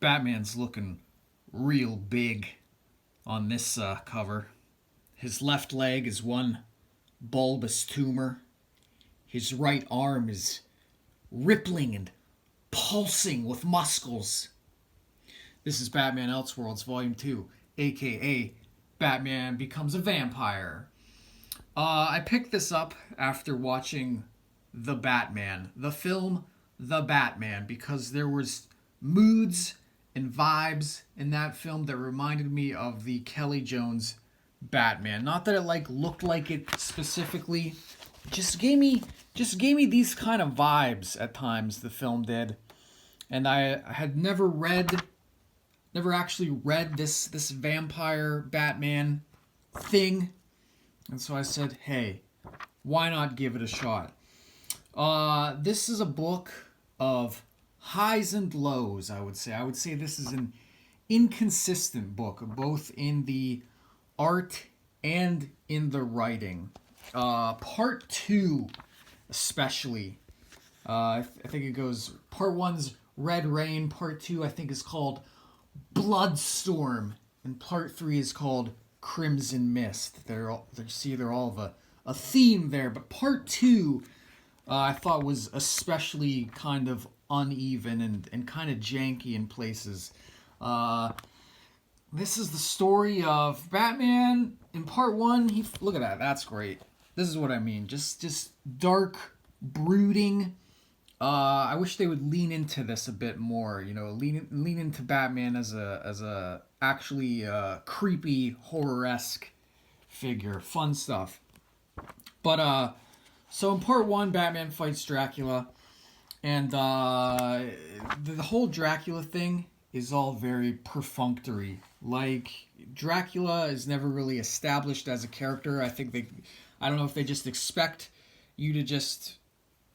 Batman's looking real big on this cover. His left leg is one bulbous tumor. His right arm is rippling and pulsing with muscles. This is Batman Elseworlds Volume 2, aka Batman Becomes a Vampire. I picked this up after watching The Batman, the film The Batman, because there was moods and vibes in that film that reminded me of the Kelly Jones Batman. Not that it looked like it specifically, just gave me these kind of vibes at times. The film did, and I had never actually read this vampire Batman thing, and so I said, hey, why not give it a shot? This is a book of highs and lows, I would say. I would say this is an inconsistent book, both in the art and in the writing. Part 2, especially. I think it goes, part 1's Red Rain, part 2 I think is called Bloodstorm, and part 3 is called Crimson Mist. They're all of a theme there, but part 2 I thought was especially kind of uneven and kind of janky in places. This is the story of Batman in part 1. Look at that. That's great. This is what I mean. Just dark, brooding. I wish they would lean into this a bit more. You know, lean into Batman as a actually creepy, horror-esque figure. Fun stuff. But so in part 1, Batman fights Dracula. And the whole Dracula thing is all very perfunctory. Like, Dracula is never really established as a character. I don't know if they just expect you to just,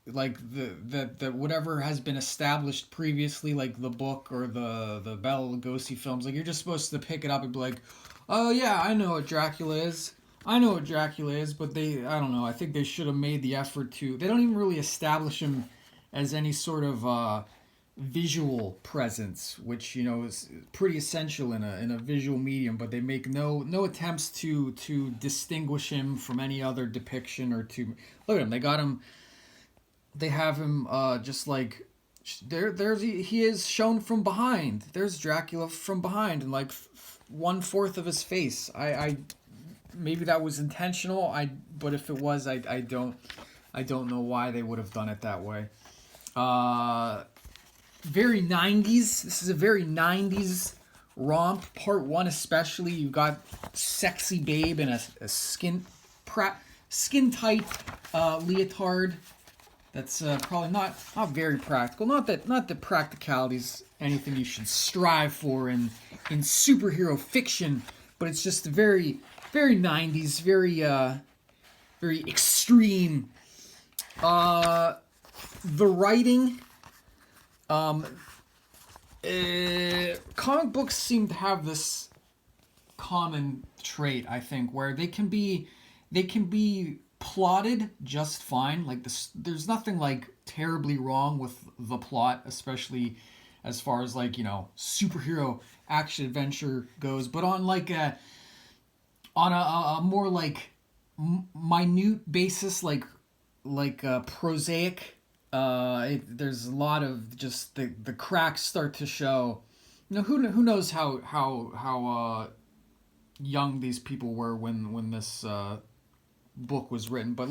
like, the whatever has been established previously, like the book or the Bela Lugosi films, like, you're just supposed to pick it up and be like, oh yeah, I know what Dracula is. But I don't know, I think they should have made the effort to, they don't even really establish him as any sort of visual presence, which, you know, is pretty essential in a visual medium, but they make no attempts to distinguish him from any other depiction or to look at him. They have him just like he is shown from behind. There's Dracula from behind, and like 1/4 of his face. I maybe that was intentional. But if it was, I don't know why they would have done it that way. Very 90s. This is a very 90s romp. Part 1 especially. You got sexy babe in a skin tight leotard. That's probably not very practical. Not that practicality is anything you should strive for in superhero fiction, but it's just very 90s, very extreme. The writing, comic books seem to have this common trait, I think, where they can be plotted just fine. Like there's nothing like terribly wrong with the plot, especially as far as, like, you know, superhero action adventure goes. But on like a more like minute basis, like prosaic. There's a lot of just the cracks start to show. You know, who knows how young these people were when this book was written, but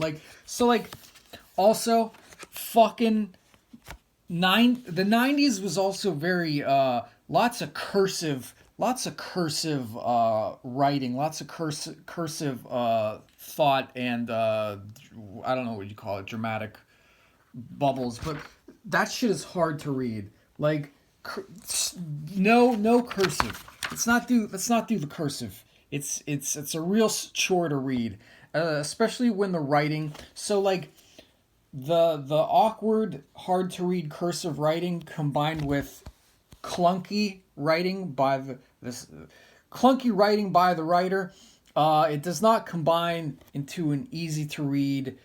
also fucking the 90s was also very lots of cursive writing, lots of cursive thought, and I don't know what you call it, dramatic bubbles, but that shit is hard to read. Like, no cursive. Let's not do the cursive. It's a real chore to read, especially when the writing. So like the awkward, hard to read cursive writing combined with clunky writing by the writer. It does not combine into an easy to read,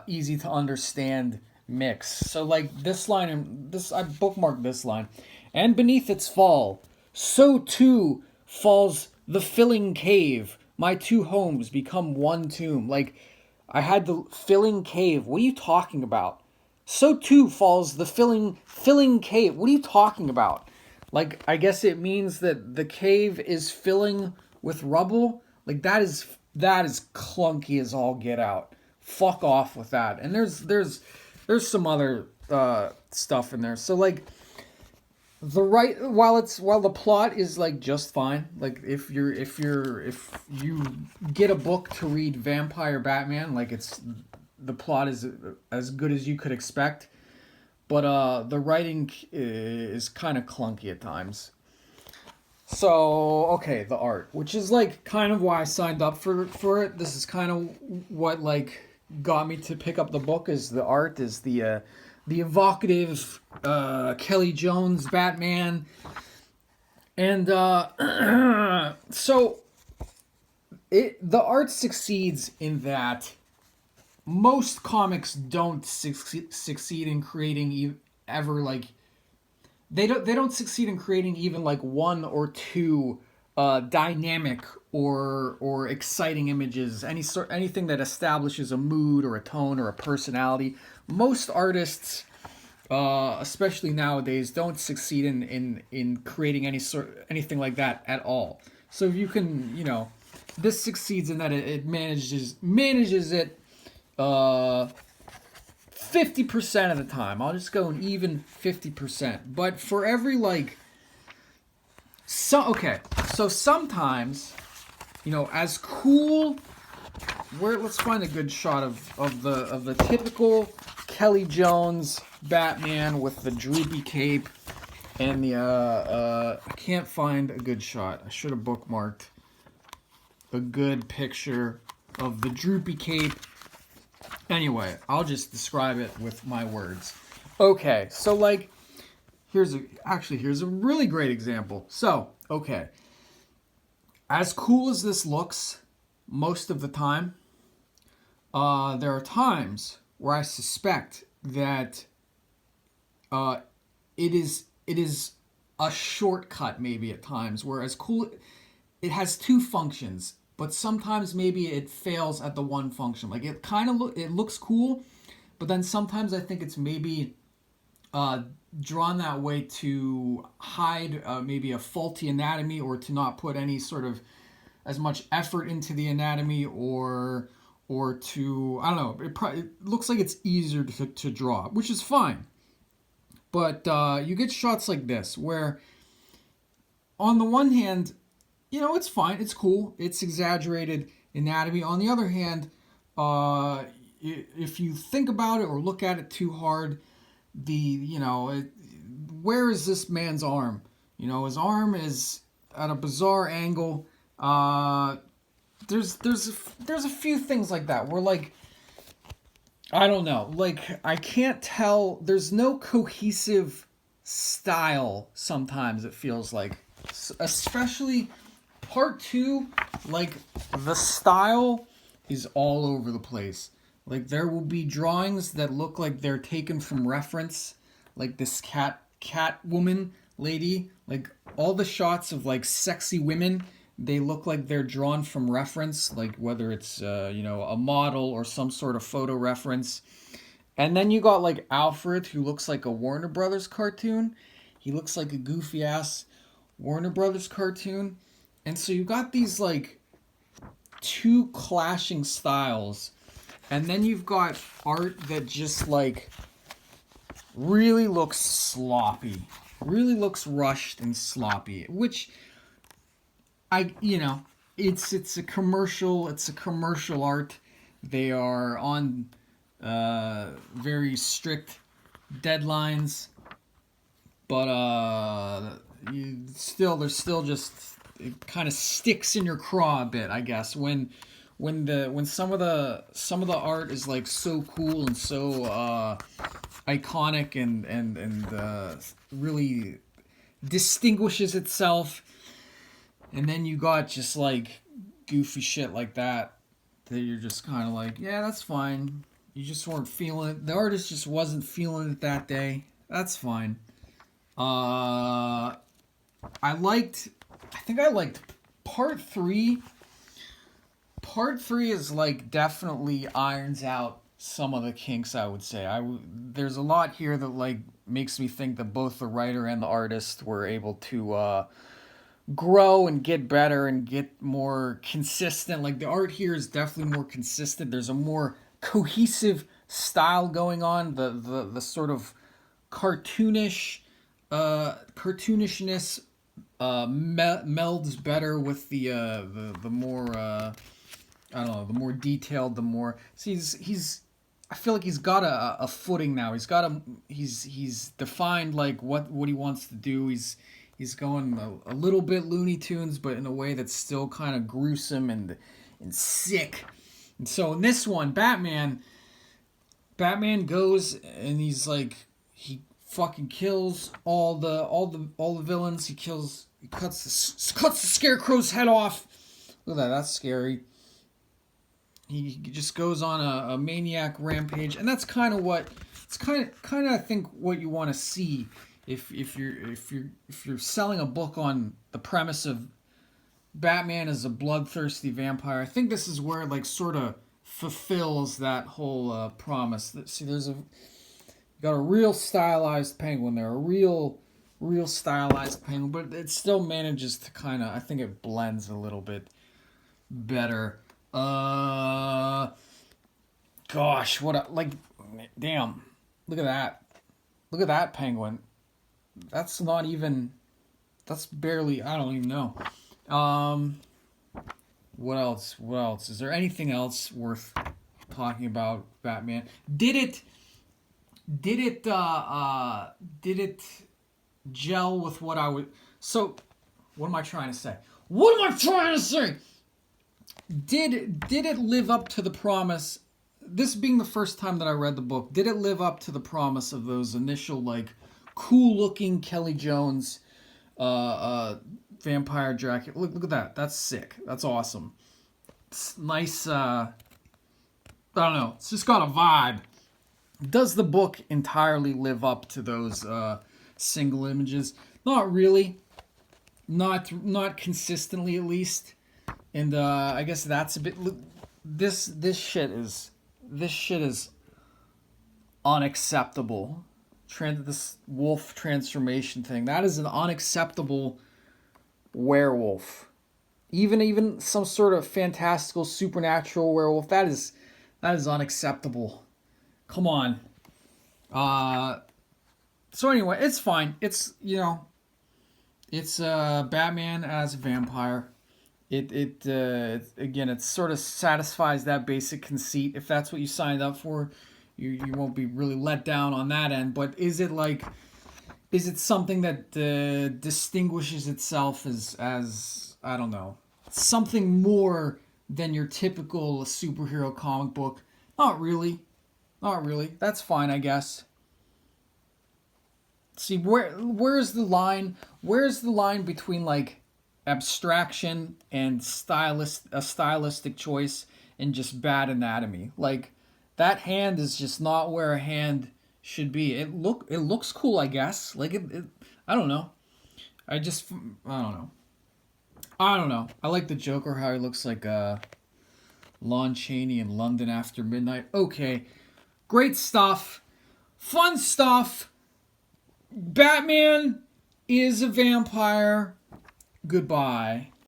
easy to understand mix. So like this line and this, I bookmarked this line. And beneath its fall, so too falls the filling cave. My two homes become one tomb. Like, I had the filling cave. What are you talking about? So too falls the filling cave. What are you talking about? Like, I guess it means that the cave is filling with rubble. Like, that is clunky as all get out. Fuck off with that. And there's some other stuff in there. So like, while the plot is like just fine, like if you get a book to read Vampire Batman, like the plot is as good as you could expect, but the writing is kind of clunky at times. So okay, the art, which is like kind of why I signed up for it. This is kind of what like got me to pick up the book. Is the art, is the evocative Kelly Jones Batman, and so the art succeeds in that most comics don't succeed in creating ever like they don't succeed in creating even like one or two dynamic or exciting images, anything that establishes a mood or a tone or a personality. Most artists, especially nowadays, don't succeed in creating anything like that at all. So if you can, this succeeds in that it manages it 50% of the time. I'll just go an even 50%. But for every so sometimes, as cool. Let's find a good shot of the typical Kelly Jones Batman with the droopy cape and the I can't find a good shot. I should have bookmarked a good picture of the droopy cape. Anyway, I'll just describe it with my words. Okay, so like here's a really great example. So, okay. As cool as this looks most of the time, there are times where I suspect that it is a shortcut maybe at times, where as cool it has two functions, but sometimes maybe it fails at the one function. Like it kind of it looks cool, but then sometimes I think it's maybe drawn that way to hide maybe a faulty anatomy, or to not put any sort of as much effort into the anatomy, or to, I don't know, it looks like it's easier to draw, which is fine. But you get shots like this where on the one hand, it's fine, it's cool, it's exaggerated anatomy. On the other hand, if you think about it or look at it too hard, where is this man's arm? His arm is at a bizarre angle. There's a few things like that where like, I don't know, like I can't tell. There's no cohesive style. Sometimes it feels like, especially part two, like the style is all over the place. Like there will be drawings that look like they're taken from reference, like this cat woman lady. Like all the shots of like sexy women, they look like they're drawn from reference, like whether it's a model or some sort of photo reference. And then you got like Alfred, who looks like a Warner Brothers cartoon. He looks like a goofy ass Warner Brothers cartoon. And so you got these like two clashing styles. And then you've got art that just like really looks sloppy, really looks rushed and sloppy, which it's a commercial art. They are on very strict deadlines, but there's still just, it kind of sticks in your craw a bit, I guess, when some of the art is like so cool and so iconic and really distinguishes itself, and then you got just like goofy shit like that you're just kind of like, yeah, that's fine. You just weren't feeling it. The artist just wasn't feeling it that day. That's fine. I think I liked part three. Part three is like definitely irons out some of the kinks, I would say. There's a lot here that like makes me think that both the writer and the artist were able to grow and get better and get more consistent. Like the art here is definitely more consistent. There's a more cohesive style going on. The sort of cartoonish cartoonishness melds better with the more I don't know, the more detailed, the more. See, he's I feel like he's got a footing now. He's defined like what he wants to do. He's going a little bit Looney Tunes, but in a way that's still kind of gruesome and sick. And so in this one, Batman goes and he's like he fucking kills all the villains. He cuts the Scarecrow's head off. Look at that. That's scary. He just goes on a maniac rampage, and that's kind of what it's kind of I think what you want to see if you're selling a book on the premise of Batman as a bloodthirsty vampire. I think this is where it like sort of fulfills that whole promise. See, you got a real stylized penguin there, a real stylized penguin, but it still manages to kind of, I think it blends a little bit better. Gosh, damn, look at that penguin. That's barely, I don't even know. What else? Is there anything else worth talking about Batman? Did it gel with what I would... So, what am I trying to say? Did it live up to the promise? This being the first time that I read the book, did it live up to the promise of those initial, like, cool-looking Kelly Jones vampire Dracula? Look at that. That's sick. That's awesome. It's nice, I don't know. It's just got a vibe. Does the book entirely live up to those single images? Not really. Not consistently, at least. And I guess that's a bit. This shit is unacceptable. This wolf transformation thing, that is an unacceptable werewolf. Even some sort of fantastical supernatural werewolf, that is unacceptable. Come on. So anyway, it's fine. It's it's Batman as a vampire. It again, it sort of satisfies that basic conceit. If that's what you signed up for, you won't be really let down on that end. But is it something that distinguishes itself as I don't know, something more than your typical superhero comic book? Not really. That's fine, I guess. See, where's the line? Where's the line between like abstraction and a stylistic choice and just bad anatomy? Like that hand is just not where a hand should be. It looks cool, I guess. Like I don't know. I don't know. I like the Joker, how he looks like Lon Chaney in London After Midnight. Okay. Great stuff. Fun stuff. Batman is a vampire. Goodbye.